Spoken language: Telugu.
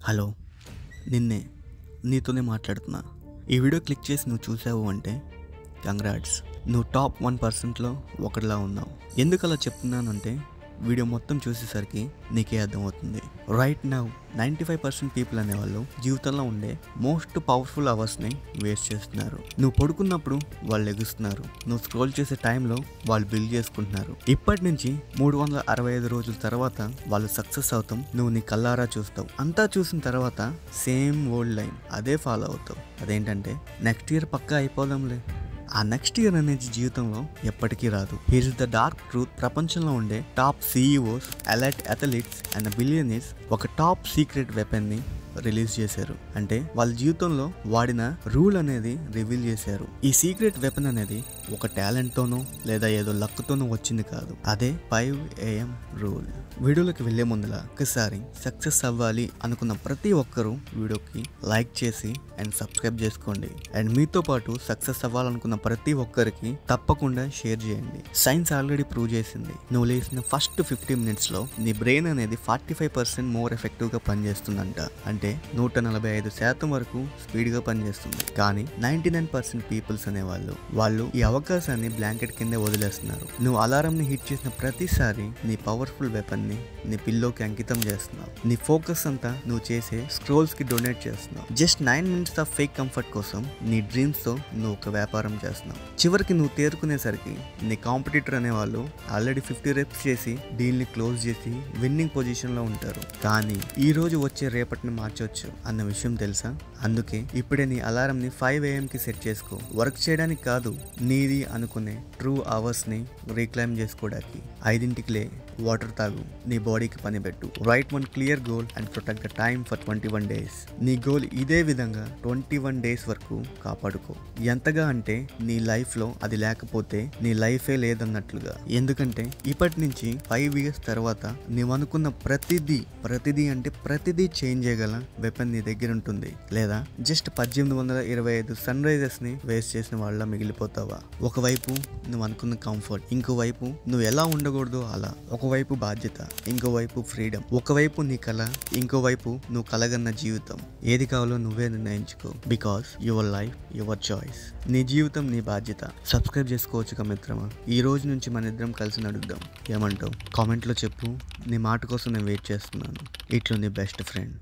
హలో, నిన్నే నీతోనే మాట్లాడుతున్నా. ఈ వీడియో క్లిక్ చేసి నువ్వు చూసావు అంటే కంగ్రాట్స్, నువ్వు టాప్ 1%లో ఒకటిలా ఉన్నావు. ఎందుకు అలా చెప్తున్నానంటే వీడియో మొత్తం చూసేసరికి నీకే అర్థమవుతుంది. రైట్ నౌ 95% పీపుల్ అనేవాళ్ళు జీవితంలో ఉండే మోస్ట్ పవర్ఫుల్ అవర్స్ని వేస్ట్ చేస్తున్నారు. నువ్వు పడుకున్నప్పుడు వాళ్ళు ఎగుస్తున్నారు, నువ్వు స్క్రోల్ చేసే టైంలో వాళ్ళు బిల్డ్ చేసుకుంటున్నారు. ఇప్పటి నుంచి 365 రోజుల తర్వాత వాళ్ళు సక్సెస్ అవుతాం, నువ్వు నీ కల్లారా చూస్తావు. అంతా చూసిన తర్వాత సేమ్ ఓల్డ్ లైన్ అదే ఫాలో అవుతావు. అదేంటంటే నెక్స్ట్ ఇయర్ పక్కా అయిపోదాంలే. ఆ నెక్స్ట్ ఇయర్ అనేది జీవితంలో ఎప్పటికీ రాదు. Here is the dark truth. ప్రపంచంలో ఉండే top CEOs, elite athletes and billionaires ఒక టాప్ సీక్రెట్ వెపన్ని రిలీజ్ చేశారు. అంటే వాళ్ళ జీవితంలో వాడిన రూల్ అనేది రివీల్ చేశారు. ఈ సీక్రెట్ వెపన్ అనేది ఒక టాలెంట్తోనో లేదా ఏదో లక్తోనో వచ్చింది కాదు. అదే 5 AM రూల్. వీడియోలోకి వెళ్లే ముందులా ఒకసారి సక్సెస్ అవ్వాలి అనుకున్న ప్రతి ఒక్కరూ వీడియోకి లైక్ చేసి అండ్ సబ్స్క్రైబ్ చేసుకోండి. అండ్ మీతో పాటు సక్సెస్ అవ్వాలనుకున్న ప్రతి ఒక్కరికి తప్పకుండా షేర్ చేయండి. సైన్స్ ఆల్రెడీ ప్రూవ్ చేసింది, నువ్వు లేచిన ఫస్ట్ 50 minutesలో నీ బ్రెయిన్ అనేది 45% మోర్ ఎఫెక్టివ్గా పనిచేస్తుందంట. అంటే 145% వరకు స్పీడ్గా పనిచేస్తుంది. కానీ 99% పీపుల్స్ అనేవాళ్ళు ఈ అవకాశాన్ని బ్లాంకెట్ కింద వదిలేస్తున్నారు. నువ్వు అలారంని హిట్ చేసిన ప్రతిసారి నీ పవర్ఫుల్ వెపన్ ని నీ పిల్లోకి అంకితం చేస్తున్నావు. నీ ఫోకస్ అంతా నువ్వు చేసే స్క్రోల్స్ కి డొనేట్ చేస్తున్నావు. Just 9 minutes of fake comfort కోసం నీ డ్రీమ్స్ తో నువ్వు ఒక వ్యాపారం చేస్తున్నావు. చివరికి నువ్వు తేరుకునేసరికి నీ కాంపిటీటర్ అనేవాళ్ళు ఆల్రెడీ 50 reps చేసి డీల్ ని క్లోజ్ చేసి విన్నింగ్ పొజిషన్ లో ఉంటారు. కానీ ఈ రోజు వచ్చే రేపటిని మార్చవచ్చు అన్న విషయం తెలుసా? అందుకే ఇప్పుడే నీ అలారం ని 5 AM కి సెట్ చేసుకో. వర్క్ చేయడానికి కాదు, నీది అనుకునే ట్రూ అవర్స్ ని రీక్లైమ్ చేసుకోవడానికి. 5ంటికి లే, వాటర్ తాగు, నీ బాడీకి పని పెట్టు. Right one clear goal and protect the time for 21 days. నీ గోల్ ఇదే విధంగా 21 days వరకు కాపాడుకో. ఎంతగా అంటే నీ లైఫ్ లో అది లేకపోతే నీ లైఫే లేదన్నట్లుగా. ఎందుకంటే ఇప్పటి నుంచి 5 years తర్వాత నువ్వు అనుకున్న ప్రతిదీ అంటే ప్రతిదీ చేంజ్ చేయగల వెపన్ నీ దగ్గర ఉంటుంది. లేదా జస్ట్ 1825 సన్ రైజెస్ ని వేస్ట్ చేసిన వాళ్ళ మిగిలిపోతావా? ఒకవైపు నువ్వు అనుకున్న కంఫర్ట్, ఇంకోవైపు నువ్వు ఎలా ఉండకూడదో అలా. ఒకవైపు బాధ్యత, ఇంకోవైపు ఫ్రీడమ్. ఒకవైపు నీ కళ, ఇంకోవైపు నువ్వు కలగన్న జీవితం. ఏది కావాలో నువ్వే నిర్ణయించుకో. Because your life your choice. నీ జీవితం నీ బాధ్యత. సబ్స్క్రైబ్ చేసుకోవచ్చు మిత్రమా. ఈ రోజు నుంచి మన ఇద్దరం కలిసి నడుద్దాం. ఏమంటావు? కామెంట్లో చెప్పు. నీ మాట కోసం నేను వెయిట్ చేస్తున్నాను. ఇట్లు నీ బెస్ట్ ఫ్రెండ్.